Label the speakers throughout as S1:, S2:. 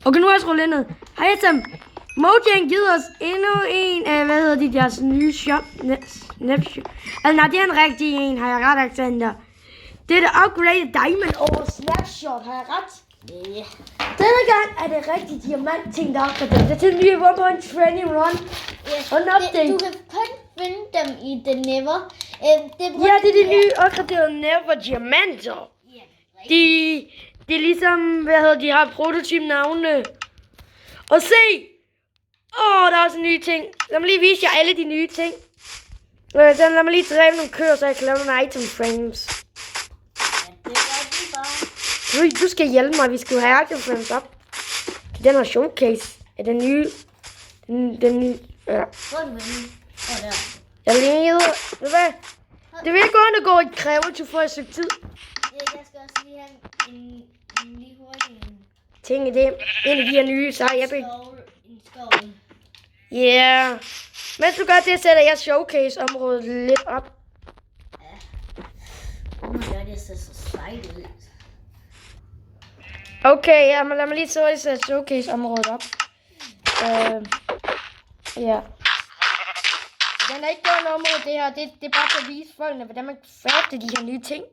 S1: Okay, nu har jeg skruet lidt ned. Hej sammen. Mojang givet os endnu en af, deres nye shop. Altså nej, det er en rigtig en, har jeg ret, Alexander. Det er det upgraded diamond over snapshot, har jeg ret?
S2: Ja.
S1: Denne gang er det rigtig diamant-ting, der er opgraderet. Det er til den nye 1.20 run. Og en update.
S2: Du kan kun finde dem i The Never.
S1: Ja, det er de nye opgraderede Never diamanter. Det er ligesom, de har prototyp-navne. Og se! Der er også nye ting. Lad mig lige vise jer alle de nye ting. Så lad mig lige dræbe nogle køer, så jeg kan lave nogle item frames.
S2: Ja, det er det bare.
S1: Du skal hjælpe mig, vi skal jo have item frames op. Den her showcase er den nye. Den nye, ja.
S2: Hvor er du henne? Der.
S1: Jeg ved hvad? Det vil ikke gå gå i kræver til for et stykke tid.
S2: Jeg skal også lige have en lige hurtig
S1: ting i det. En af de her nye, så jeg
S2: en skov.
S1: Yeah. Mens du gør det, sætter jeg showcase-området lidt op.
S2: Ja. Oh my god, det ser så sejt ud.
S1: Okay, ja, men lad mig lige sætte showcase-området op. Ja. Den er ikke gået område, det her. Det er bare for at vise folkene, hvordan man crafter de her nye ting.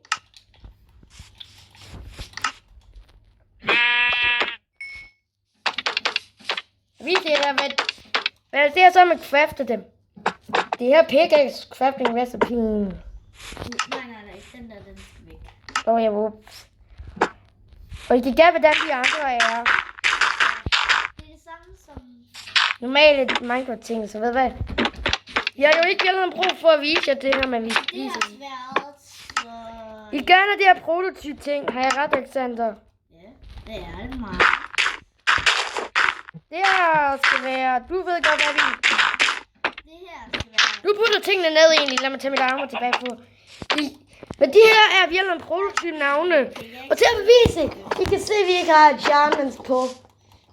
S1: Vis jer, hvad det er så, man crafter dem. Det her pickaxe crafting recipe.
S2: Nej, den der, den skal væk.
S1: Ja, whoops. Og I kan gætte, hvordan de andre er.
S2: Det er det samme som
S1: normale Minecraft-ting, så ved hvad? Jeg har jo ikke gjort brug for at vise jer det her, men vi
S2: det
S1: viser
S2: har
S1: det.
S2: været så...
S1: I gerne det her prototyp-ting, har jeg ret, Alexander?
S2: Ja, det er det meget.
S1: Det her skal være... Du ved godt, hvad det er.
S2: Det her skal være...
S1: Nu putter tingene ned egentlig. Lad mig tage mit armor tilbage på. Men de her er virkelig en prototyp-navne. Og til at bevise, I kan se, at vi ikke har enchantments på.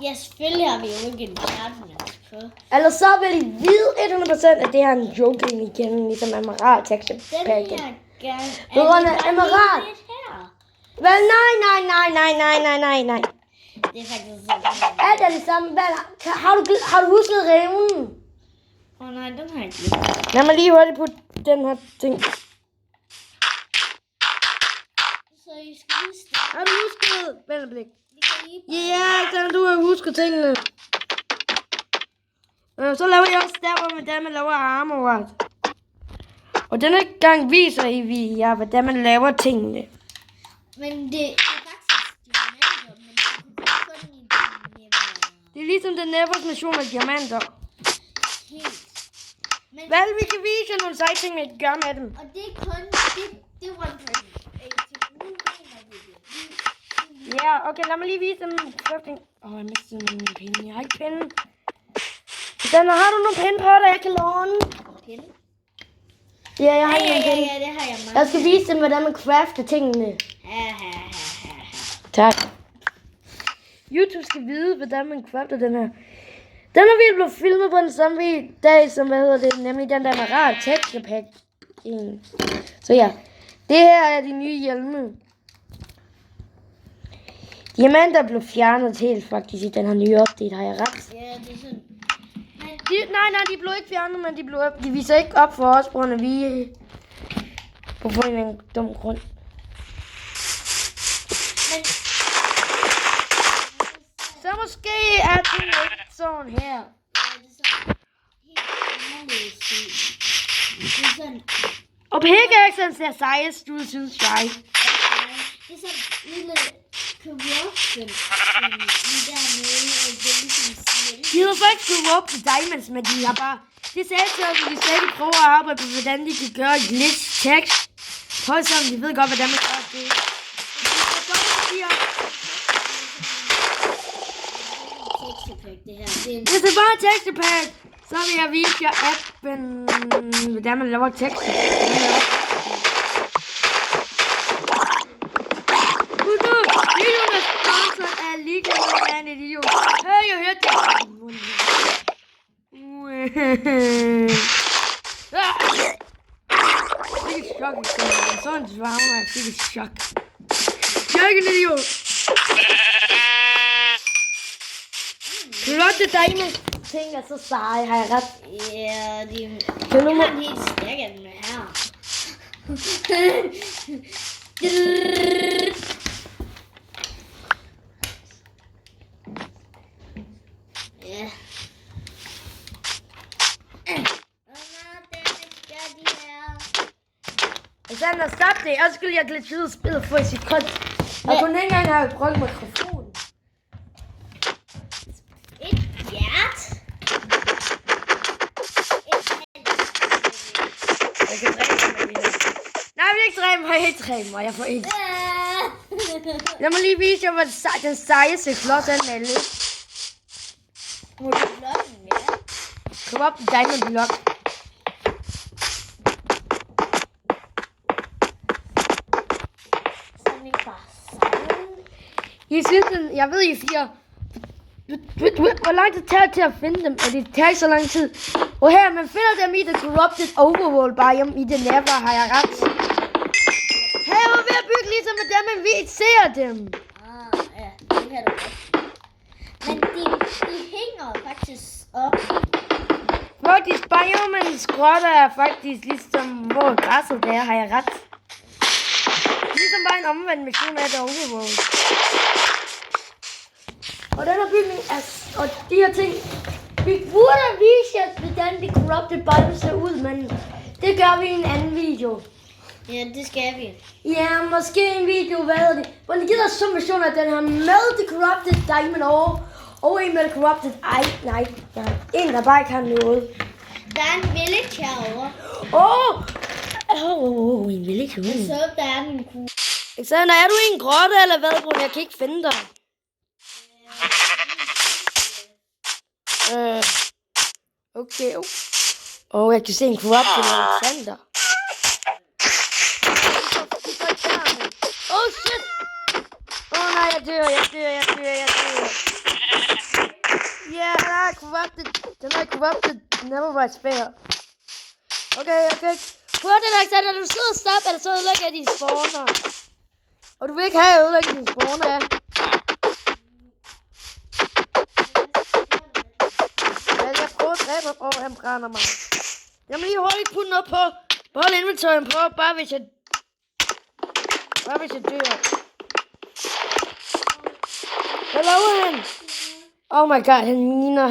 S2: Ja, selvfølgelig har vi jo ikke enchantments på.
S1: Ellers så vil I vide 100% at det her er en joke igen, ligesom Emerald texture
S2: Den
S1: pack.
S2: her gang...
S1: Det var en emerald.
S2: her.
S1: Vel, nej.
S2: Det er faktisk sådan.
S1: Alt er det samme. Har du husket reven?
S2: Nej, den har jeg ikke.
S1: Lad mig lige hurtigt på den her ting.
S2: Så I skal huske det.
S1: Har du husket? Vent et blik.
S2: Vi kan lige...
S1: Ja, Alexander, du har husket tingene. Så laver jeg også der, hvordan man laver armor. Og denne gang viser I jer, hvordan man laver tingene.
S2: Men det er faktisk diamanter, men det er kun i diamanter.
S1: Det er ligesom den Nevers mission med diamanter.
S2: Helt. Men,
S1: Vel, vi kan vise jer nogle seje ting, vi kan gøre med dem.
S2: og det er kun... Det var en person. Nu mener vi det.
S1: Ja, okay, lad mig lige vise dem. Jeg mistede min pinde. Jeg har ikke pinde. Alexander, har du nogle pinde på dig, jeg kan låne?
S2: Pinde?
S1: Ja, jeg har ikke nogen pinde.
S2: Ja, det har jeg meget.
S1: Jeg skal vise dem, hvordan man crafter tingene.
S2: Ja.
S1: Tak. YouTube skal vide, hvordan man crafter den her. Den her video blev filmet på den samme dag, som nemlig den der Emerald texture pack. Så ja, det her er de nye hjelme. Diamanter blev fjernet helt faktisk i den her nye update, har jeg ret?
S2: Ja, det er sådan.
S1: Nej, de blev ikke fjernet, men de viser ikke op for os, på grund af vi på grund af en dum grund.
S2: Men...
S1: Så måske er det ikke sådan her.
S2: Ja, det er sådan. Helt anderledes ud. Det er sådan...
S1: Og pickaxen ser sejest ud, synes jeg.
S2: Det er sådan en lille corruption lige dernede, og det er ligesom smelte.
S1: De har faktisk gået op til diamonds, men de har bare... De sagde til os, at vi stadig prøver at arbejde på, hvordan de kan gøre glitch text. Prøv sammen, de ved godt, hvordan man gør det. Hvis det bare er texture pack, så vil jeg vise jer appen, hvordan man laver tekst. Husk nu, videoen er sponsoret af League of Legends idiot. Hey, jeg hørte det. Det er chok, sådan svarer jeg, det er chok. Jeg er ikke en idiot. corrupted diamond ting er så seje, har jeg ret?
S2: Ja, de
S1: Kan du
S2: har en helt stærk af den her. Ja.
S1: Alexander, stop det. Jeg skulle jeg glitche ud og spille for et sekund. Jeg kunne ikke engang have brugt mikrofonen.
S2: Et hjert.
S1: Jeg kan dræbe mig mere. Nej, jeg vil ikke dræbe mig. Jeg dræbe mig. Jeg får ikke. Lad mig lige vise jer, hvor den sejeste klods er den alle.
S2: Må du blokke den mere?
S1: Kom op, diamond block.
S2: Sådan ikke bare sejle.
S1: I synes, jeg ved, I siger, hvor lang tid tager det til at finde dem? Og det tager så lang tid. Og her, man finder dem i The Corrupted Overworld biome i det nærvær, har jeg ret. Her er ved at bygge ligesom med dem, men vi ikke ser dem.
S2: Ja, det kan du godt. Men de hænger faktisk op.
S1: Faktisk, biomens grotter er faktisk ligesom, hvor græsset der er, har jeg ret. Ligesom bare en omvendt mission af The Overworld. Og den her bygning er, og de her ting, vi burde vise jer, hvordan de corrupted biome ser ud, men det gør vi i en anden video.
S2: Ja, det skal vi.
S1: Ja, måske en video, hvad hedder det? Hvor de giver os som version af den her med The Corrupted Diamond og en med The Corrupted nej, en der bare ikke har noget.
S2: Der er en village herovre.
S1: En village herovre.
S2: Så der er en kugle.
S1: Alexander, er du i en grotte eller hvad, bror? Jeg kan ikke finde dig. Okay. Jeg kan se en Corrupted Alexander. Shit! Nej, jeg dør. Ja, den er corrupted. Never was fair. Okay. Prøv det, Alexander. Du sidder og stop, eller så ødelægger jeg dine spawner. Og du vil ikke have ødelægget dine spawner, ja. Jeg prøver at dræbe ham. Han brænder mig. Jeg må lige hurtigt putte noget på. Hold inventoryen på, bare hvis jeg dør. Hvad laver han? Oh my god, han miner.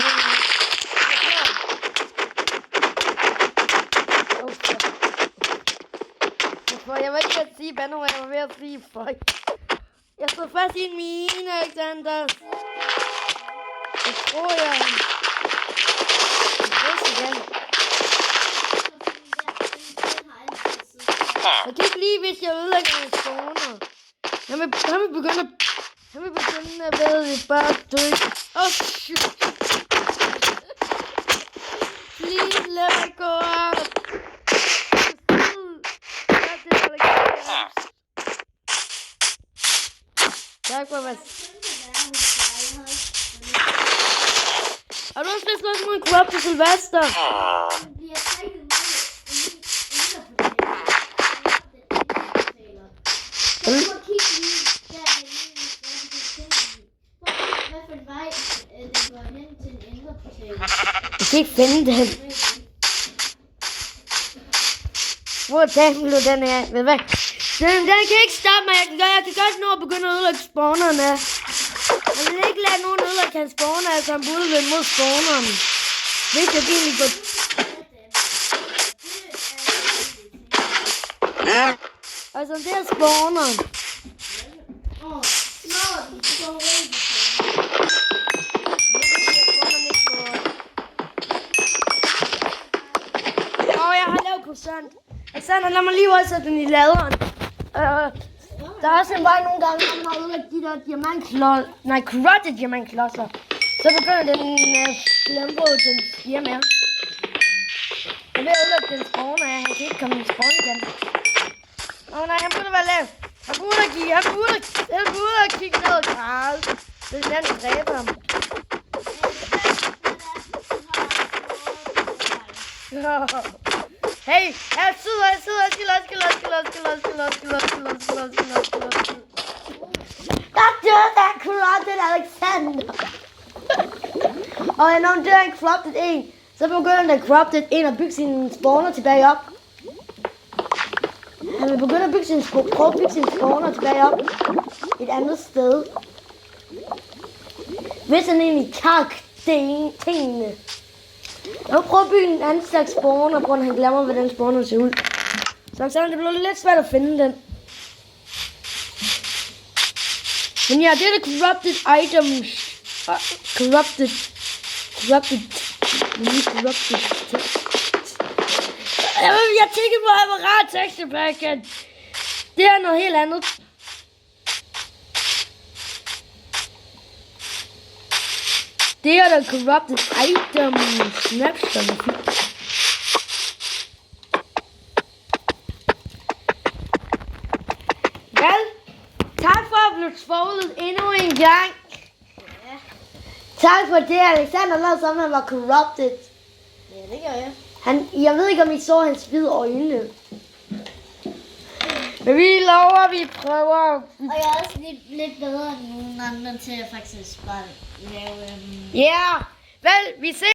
S1: Jeg var ikke ved at sige bandord, jeg var ved at sige fuck. Jeg stod fast i en mine, Alexander. Det tror jeg. Jeg kan ikke lide, hvis jeg ødelægger en spawner. Han vil begynde at være bare dø. Shit. Please let me go out. Tak for hvad. Har du også spillet noget mod Corrupted Sylvester? Jeg kan ikke finde den. Hvor tænker du den er? Ved hvad? Den kan ikke stoppe mig. Jeg kan godt nå at begynde at ødelægge spawnerne. Jeg vil ikke lade nogen ødelægge hans spawner, altså han burde vende mod spawneren. Hvis jeg egentlig går... Altså det er spawneren. Jeg har lavet croissant. Alexander, lad mig lige også sætte den i laderen. Der er også en vej nogle gange, når man har ødelagt de der corrupted diamantklodser. Så begynder den lampe, den stiger mere. Jeg vil ødelægge den spawner, han kan ikke komme i spawn igen. Nej, han burde være lav. Han burde kigge ned og græde. Hvis den dræber ham. Hey, jeg sidder. Der dør der corrupted Alexander. Og når det er en corrupted en, så begynder den corrupted en at bygge sine spawner tilbage op. Han vil begynde at bygge sine spawner tilbage op et andet sted. Hvis han egentlig kan tingene. Jeg vil prøve at bygge en anden slags spawner, på at han glemmer, hvordan spawner ser ud. Så det bliver lidt svært at finde den. Men ja, det er det corrupted items. Corrupted. Jeg tænker på apparat tekstepakken. Det er noget helt andet. Det er der corrupted items. Snapshot. Vel, tak for at blive svoglet endnu en gang.
S2: Ja.
S1: Tak for det, Alexander lavede som han var corrupted.
S2: Ja, det gør jeg.
S1: Jeg ved ikke, om I så hans hvide øjne. Men vi lover, vi prøver.
S2: Og jeg er også lidt bedre end nogle andre til at faktisk bare lave...
S1: Ja, vel, vi ser.